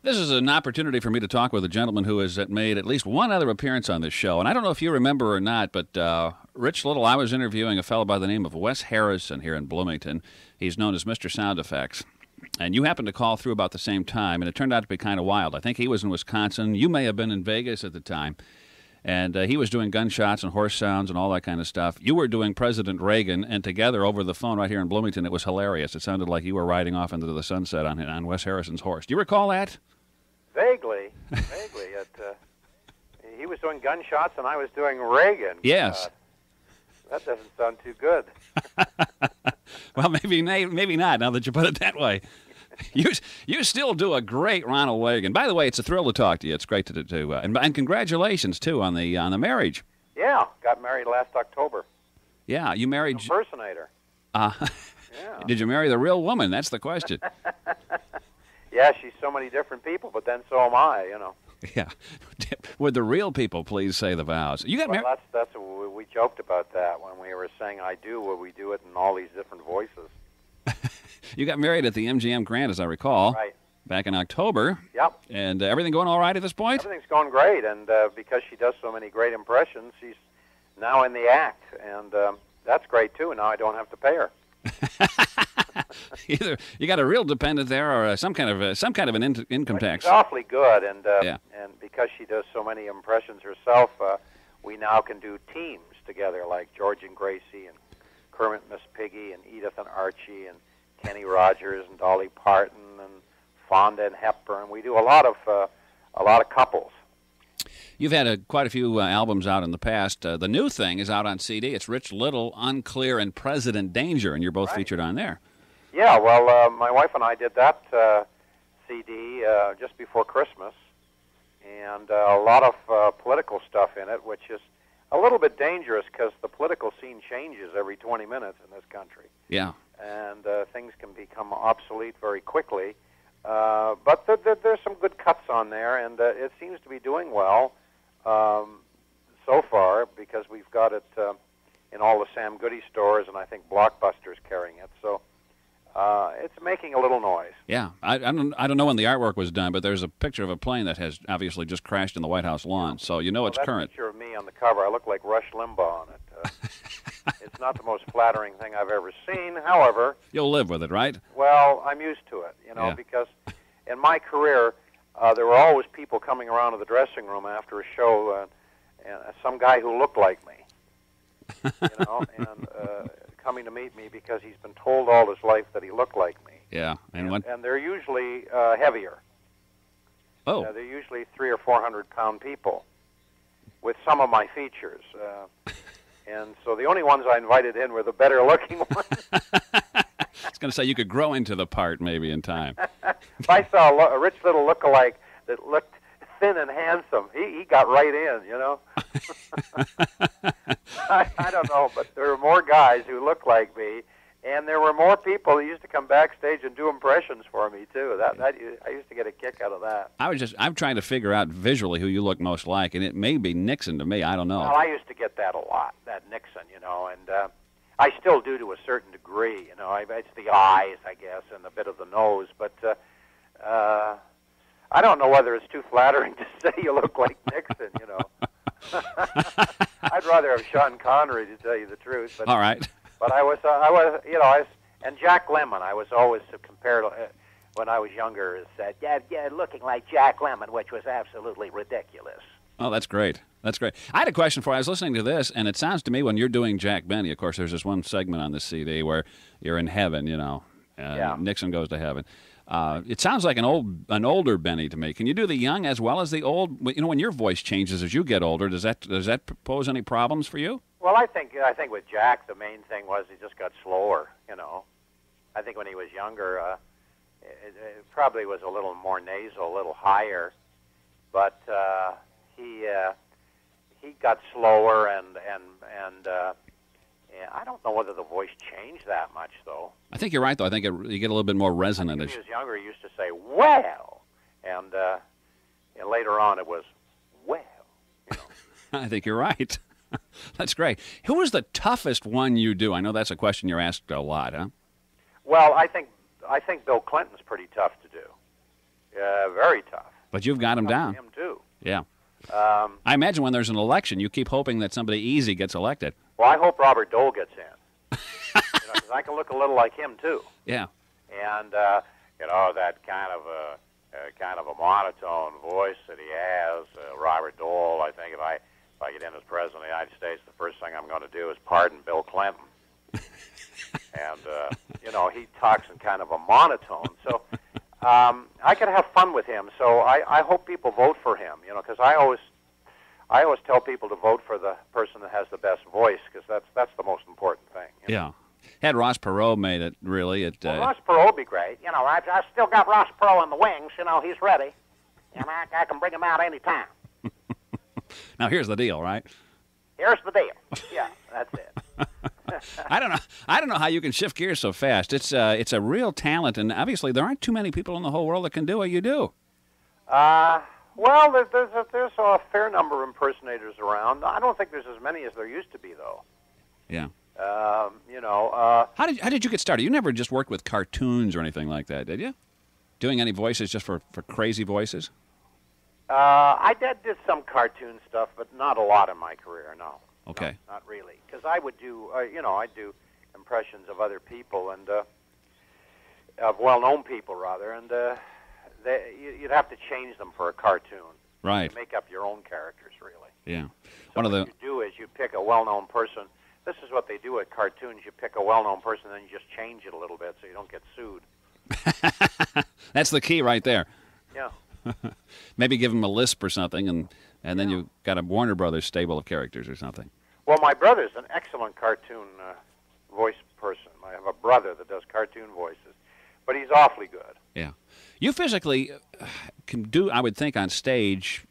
This is an opportunity for me to talk with a gentleman who has made at least one other appearance on this show. And I don't know if you remember or not, but Rich Little, I was interviewing a fellow by the name of Wes Harrison here in Bloomington. He's known as Mr. Sound Effects. And you happened to call through about the same time, and it turned out to be kind of wild. I think he was in Wisconsin. You may have been in Vegas at the time. And he was doing gunshots and horse sounds and all that kind of stuff. You were doing President Reagan, and together over the phone right here in Bloomington, it was hilarious. It sounded like you were riding off into the sunset on Wes Harrison's horse. Do you recall that? Vaguely. He was doing gunshots, and I was doing Reagan. Yes. That doesn't sound too good. Well, maybe not, now that you put it that way. You still do a great Ronald Reagan. By the way, it's a thrill to talk to you. It's great to and congratulations too on the marriage. Yeah, got married last October. Yeah, you married impersonator. Yeah. Did you marry the real woman? That's the question. Yeah, she's so many different people, but then so am I. Yeah. Would the real people please say the vows? You got married. That's we joked about that when we were saying I do. Where we do it in all these different voices. You got married at the MGM Grand, as I recall. Right. Back in October. Yep. And everything going all right at this point? Everything's going great, and because she does so many great impressions, she's now in the act, and that's great too. Now I don't have to pay her. Either you got a real dependent there, or some kind of an income tax. She's awfully good, and yeah. And because she does so many impressions herself, we now can do teams together, like George and Gracie, and Kermit, Miss Piggy, and Edith and Archie, and Kenny Rogers, and Dolly Parton, and Fonda and Hepburn. We do a lot of couples. You've had quite a few albums out in the past. The new thing is out on CD. It's Rich Little, Unclear, and President Danger, and you're both featured on there. Yeah, well, my wife and I did that CD just before Christmas, and a lot of political stuff in it, which is a little bit dangerous because the political scene changes every 20 minutes in this country. Yeah. And things can become obsolete very quickly. But there's some good cuts on there, and it seems to be doing well so far because we've got it in all the Sam Goody stores, and I think Blockbuster's carrying it. So it's making a little noise. Yeah, I don't know when the artwork was done, but there's a picture of a plane that has obviously just crashed in the White House lawn, so you know it's current. That picture of me on the cover, I look like Rush Limbaugh on it. It's not the most flattering thing I've ever seen. However, you'll live with it, right? Well, I'm used to it, because in my career, there were always people coming around to the dressing room after a show, and some guy who looked like me, and coming to meet me because he's been told all his life that he looked like me. Yeah, and they're usually heavier. Oh, they're usually 300 or 400 pound people with some of my features. And so the only ones I invited in were the better-looking ones. I was going to say you could grow into the part maybe in time. If I saw a Rich Little look-alike that looked thin and handsome, he got right in, I don't know, but there were more guys who looked like me, and there were more people who used to come backstage and do impressions for me, too. I used to get a kick out of that. I'm trying to figure out visually who you look most like, and it may be Nixon to me. I don't know. Well, I used to get that a lot, that Nixon, and I still do to a certain degree. It's the eyes, I guess, and a bit of the nose, but I don't know whether it's too flattering to say you look like Nixon, I'd rather have Sean Connery, to tell you the truth. But, all right. But I was, and Jack Lemmon. I was always compared when I was younger. Said, yeah, looking like Jack Lemmon, which was absolutely ridiculous. Oh, that's great. That's great. I had a question for you. I was listening to this, and it sounds to me when you're doing Jack Benny, of course, there's this one segment on this CD where you're in heaven, Yeah. Nixon goes to heaven. It sounds like an older Benny to me. Can you do the young as well as the old? When your voice changes as you get older, does that pose any problems for you? Well, I think with Jack, the main thing was he just got slower. I think when he was younger, it probably was a little more nasal, a little higher, but he got slower, and I don't know whether the voice changed that much, though. I think you're right, though. I think you get a little bit more resonant. When he was younger, he used to say, well, and later on it was, well. I think you're right. That's great. Who was the toughest one you do? I know that's a question you're asked a lot, huh? Well, I think Bill Clinton's pretty tough to do. Very tough. But you've got him down. Him too. Yeah. I imagine when there's an election, you keep hoping that somebody easy gets elected. Well, I hope Robert Dole gets in. Because I can look a little like him too. Yeah. And that kind of a monotone voice that he has, Robert Dole. I think if I get in as president of the United States, the first thing I'm going to do is pardon Bill Clinton. And he talks in kind of a monotone. So I could have fun with him. So I hope people vote for him. Because I always tell people to vote for the person that has the best voice, because that's the most important thing. Yeah. Had Ross Perot made it, really. Ross Perot would be great. I've still got Ross Perot in the wings. He's ready. And I can bring him out any time. Now, here's the deal, right? Here's the deal. Yeah, that's it. I don't know how you can shift gears so fast. It's a real talent, and obviously there aren't too many people in the whole world that can do what you do. Well, there's a fair number of impersonators around. I don't think there's as many as there used to be, though. Yeah. How did you get started? You never just worked with cartoons or anything like that, did you? Doing any voices just for crazy voices? I did some cartoon stuff, but not a lot in my career. No. Okay. No, not really, because I would do, I do impressions of other people and of well-known people rather, and you'd have to change them for a cartoon. Right. To make up your own characters, really. Yeah. So what you do is you pick a well-known person. This is what they do at cartoons. You pick a well-known person, and then you just change it a little bit so you don't get sued. That's the key right there. Yeah. Maybe give them a lisp or something, and then you've got a Warner Brothers stable of characters or something. Well, my brother's an excellent cartoon voice person. I have a brother that does cartoon voices, but he's awfully good. Yeah. You physically can do, I would think, on stage,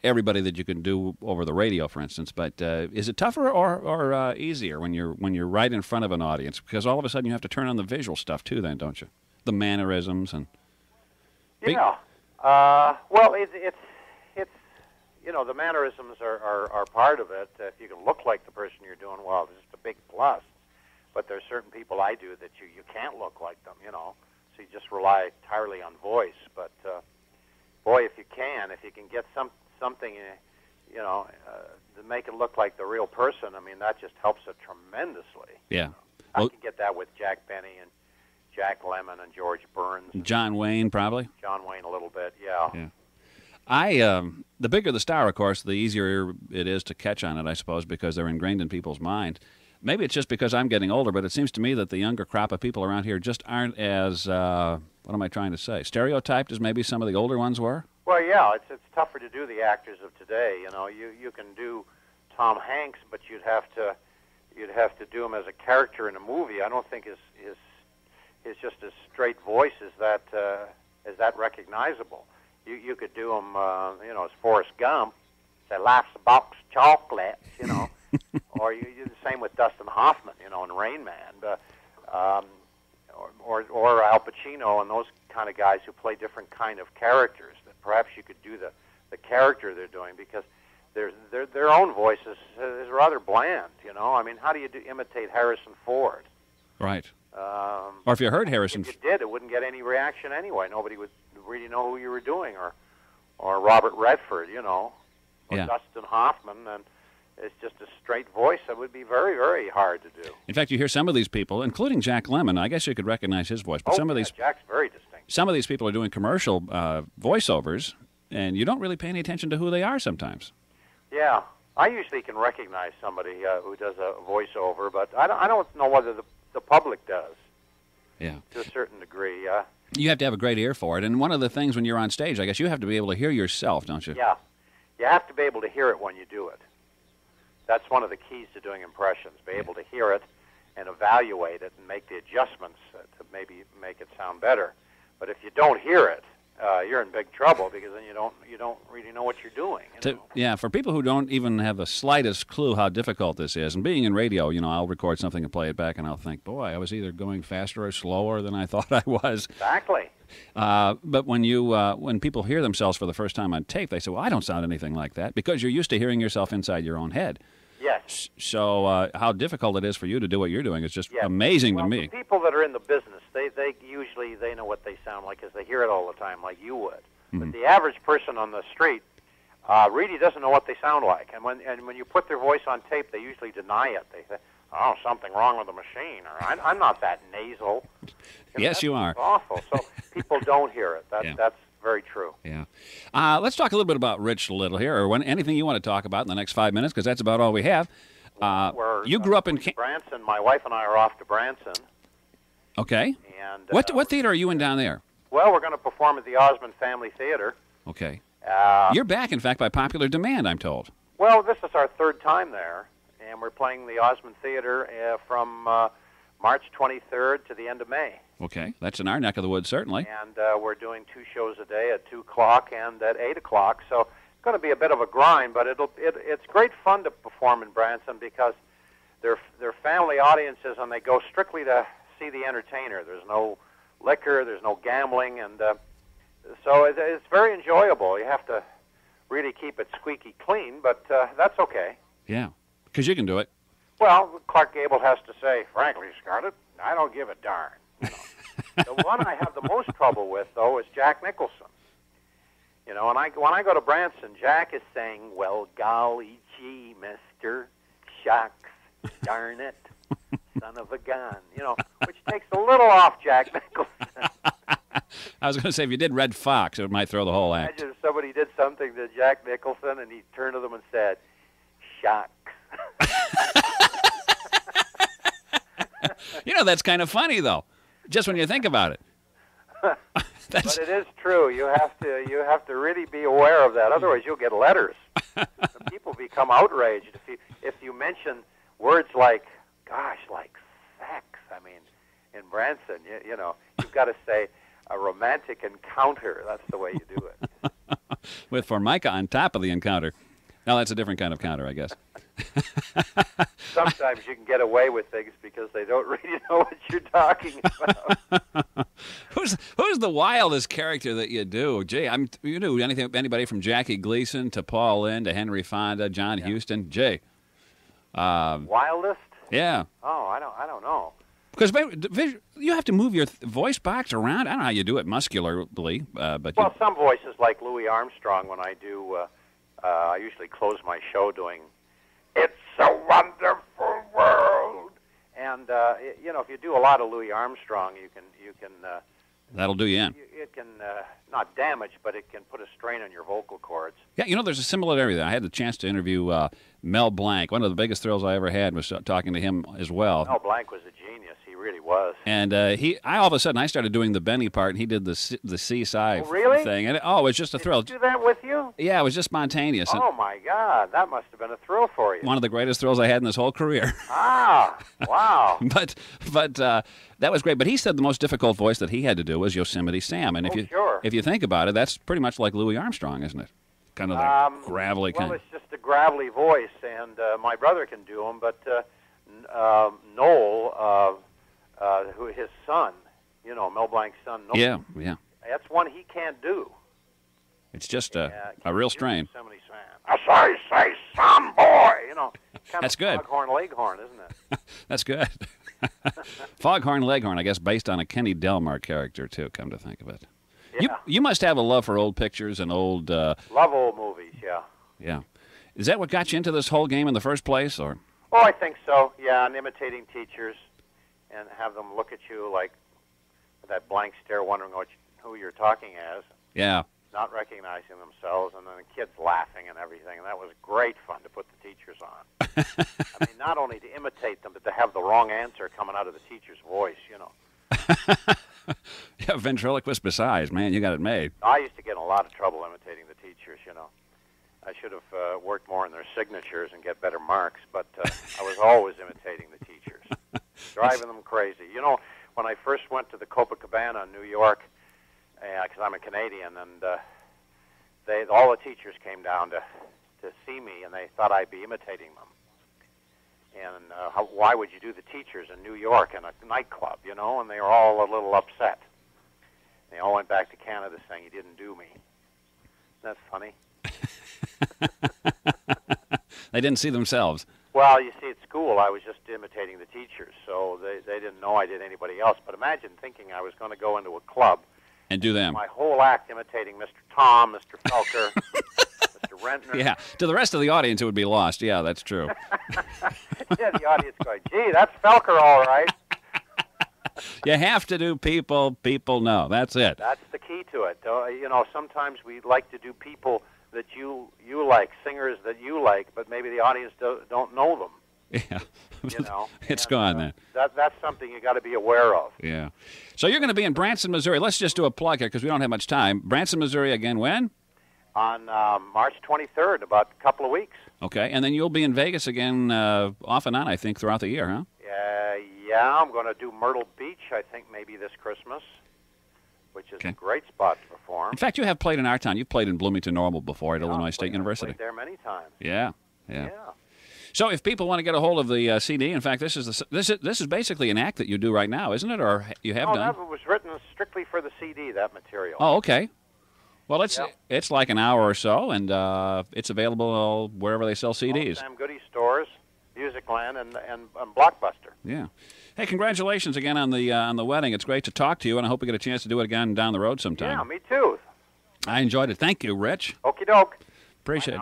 everybody that you can do over the radio, for instance. But is it tougher or easier when you're right in front of an audience? Because all of a sudden you have to turn on the visual stuff too, then, don't you? The mannerisms and. Yeah. Well, it's the mannerisms are part of it. If you can look like the person you're doing, well, it's just a big plus. But there's certain people I do that you can't look like them, So you just rely entirely on voice. But boy, if you can get something, to make it look like the real person, I mean, that just helps it tremendously. Yeah. I can get that with Jack Benny and Jack Lemmon and George Behrens. John Wayne, probably? John Wayne a little bit, yeah. The bigger the star, of course, the easier it is to catch on it, I suppose, because they're ingrained in people's mind. Maybe it's just because I'm getting older, but it seems to me that the younger crop of people around here just aren't as, what am I trying to say, stereotyped as maybe some of the older ones were? Well, yeah, it's tougher to do the actors of today. You can do Tom Hanks, but you'd have to do him as a character in a movie. I don't think his just his straight voice is that recognizable. You could do him, as Forrest Gump, say life's a box of chocolates, or you do the same with Dustin Hoffman, in Rain Man, or Al Pacino and those kind of guys who play different kind of characters. That perhaps you could do the character they're doing, because their own voice is rather bland. I mean, how do you imitate Harrison Ford? Right. Or if you heard Harrison, if you did, it wouldn't get any reaction anyway. Nobody would really know who you were doing, or Robert Redford, or Dustin Hoffman, and it's just a straight voice that would be very, very hard to do. In fact, you hear some of these people, including Jack Lemmon. I guess you could recognize his voice, but Jack's very distinct. Some of these people are doing commercial voiceovers, and you don't really pay any attention to who they are sometimes. Yeah, I usually can recognize somebody who does a voiceover, but I don't know whether the public does. Yeah, to a certain degree. You have to have a great ear for it, and one of the things when you're on stage, I guess you have to be able to hear yourself, don't you? Yeah, you have to be able to hear it when you do it. That's one of the keys to doing impressions, be able to hear it and evaluate it and make the adjustments to maybe make it sound better. But if you don't hear it, you're in big trouble, because then you don't really know what you're doing. Yeah, for people who don't even have the slightest clue how difficult this is, and being in radio, I'll record something and play it back, and I'll think, boy, I was either going faster or slower than I thought I was. Exactly. But when people hear themselves for the first time on tape, they say, well, I don't sound anything like that, because you're used to hearing yourself inside your own head. Yes. So how difficult it is for you to do what you're doing is just amazing to me. The people that are in the business, they usually know what they sound like, because they hear it all the time, like you would. But the average person on the street really doesn't know what they sound like. And when you put their voice on tape, they usually deny it. They say, "Oh, something wrong with the machine," or "I'm not that nasal." Yes, you are. Awful. So people don't hear it. That's very true. Yeah. Let's talk a little bit about Rich Little here, or anything you want to talk about in the next 5 minutes, because that's about all we have. You grew up in Branson. My wife and I are off to Branson. Okay. And what theater are you in down there? Well, we're going to perform at the Osmond Family Theater. Okay. You're back, in fact, by popular demand, I'm told. Well, this is our third time there, and we're playing the Osmond Theater from March 23rd to the end of May. Okay, that's in our neck of the woods, certainly. And we're doing 2 shows a day at 2 o'clock and at 8 o'clock, so it's going to be a bit of a grind, but it's great fun to perform in Branson because they're family audiences, and they go strictly to see the entertainer. There's no liquor, there's no gambling, and so it's very enjoyable. You have to really keep it squeaky clean, but that's okay. Yeah, because you can do it. Well, Clark Gable has to say, "Frankly, Scarlett, I don't give a darn." You know. The one I have the most trouble with, though, is Jack Nicholson. You know, when I go to Branson, Jack is saying, "Well, golly gee, mister, shucks, darn it, son of a gun," you know, which takes a little off Jack Nicholson. I was going to say, if you did Red Fox, it might throw the whole act. Imagine if somebody did something to Jack Nicholson, and he turned to them and said, "Shucks." You know, that's kind of funny, though, just when you think about it. But it is true. You have to really be aware of that. Otherwise, you'll get letters. People become outraged if you mention words like, gosh, like sex. I mean, in Branson, you know, you've got to say a romantic encounter. That's the way you do it. With Formica on top of the encounter. Now, that's a different kind of counter, I guess. Sometimes you can get away with things because they don't really know what you're talking about. Who's the wildest character that you do? Jay, you do anybody from Jackie Gleason to Paul Lynde to Henry Fonda, John Huston. Jay. Wildest? Yeah. Oh, I don't know. Because you have to move your voice box around. I don't know how you do it muscularly, but well, some voices like Louis Armstrong. When I do, I usually close my show doing "It's a Wonderful World," and you know, if you do a lot of Louis Armstrong, you can that'll do you in. It can not damage, but it can put a strain on your vocal cords. Yeah, you know, there's a similarity there. I had the chance to interview Mel Blanc. One of the biggest thrills I ever had was talking to him as well. Mel Blanc was a genius. He really was. And I all of a sudden I started doing the Benny part, and he did the seaside thing. And it was just a thrill. Did he do that with you? Yeah, it was just spontaneous. Oh my God, that must have been a thrill for you. One of the greatest thrills I had in this whole career. Ah, wow. but that was great. But he said the most difficult voice that he had to do was Yosemite Sam. And if you think about it, that's pretty much like Louis Armstrong, isn't it? Kind of that gravelly kind. Well, it's just a gravelly voice, and my brother can do them, but Noel, who his son, you know, Mel Blanc's son, Noel, yeah, that's one he can't do. It's just a real strain. Yosemite Sam. I say, son, boy, you know. That's good. Foghorn Leghorn, isn't it? That's good. Foghorn Leghorn, I guess, based on a Kenny Delmar character, too, come to think of it. Yeah. You must have a love for old pictures and old... Love old movies, yeah. Yeah. Is that what got you into this whole game in the first place, or...? Oh, I think so, yeah, and imitating teachers and have them look at you like with that blank stare, wondering who you're talking as. Yeah. Not recognizing themselves, and then the kids laughing and everything, and that was great fun to put the teachers on. I mean, not only to imitate them, but to have the wrong answer coming out of the teacher's voice, you know. Yeah, ventriloquist besides, man, you got it made. I used to get in a lot of trouble imitating the teachers, you know. I should have worked more in their signatures and get better marks, but I was always imitating the teachers, driving them crazy. You know, when I first went to the Copacabana in New York, because I'm a Canadian, and all the teachers came down to see me, and they thought I'd be imitating them. And why would you do the teachers in New York in a nightclub, you know? And they were all a little upset. They all went back to Canada saying, "You didn't do me." That's funny. They didn't see themselves. Well, you see, at school, I was just imitating the teachers, so they didn't know I did anybody else. But imagine thinking I was going to go into a club And do them. My whole act imitating Mr. Tom, Mr. Felker, Mr. Rentner. Yeah, to the rest of the audience, it would be lost. Yeah, that's true. Yeah, the audience going, gee, that's Felker, all right. You have to do people know. That's it. That's the key to it. Sometimes we like to do people that you like, singers that you like, but maybe the audience don't know them. Yeah. It's gone then. That's something you got to be aware of. Yeah. So you're going to be in Branson, Missouri. Let's just do a plug here because we don't have much time. Branson, Missouri again when? On March 23rd, about a couple of weeks. Okay. And then you'll be in Vegas again off and on, I think, throughout the year, huh? Yeah, I'm going to do Myrtle Beach, I think, maybe this Christmas, which is a great spot to perform. In fact, you have played in our town. You've played in Bloomington Normal before at Illinois State University. I've played there many times. Yeah. So if people want to get a hold of the CD, in fact, this is basically an act that you do right now, isn't it? Or you have done? No, it was written strictly for the CD, that material. Oh, okay. Well, it's like an hour or so, and it's available wherever they sell CDs. Sam Goody stores, Musicland, and Blockbuster. Yeah. Hey, congratulations again on the wedding. It's great to talk to you, and I hope we get a chance to do it again down the road sometime. Yeah, me too. I enjoyed it. Thank you, Rich. Okie doke. Appreciate it.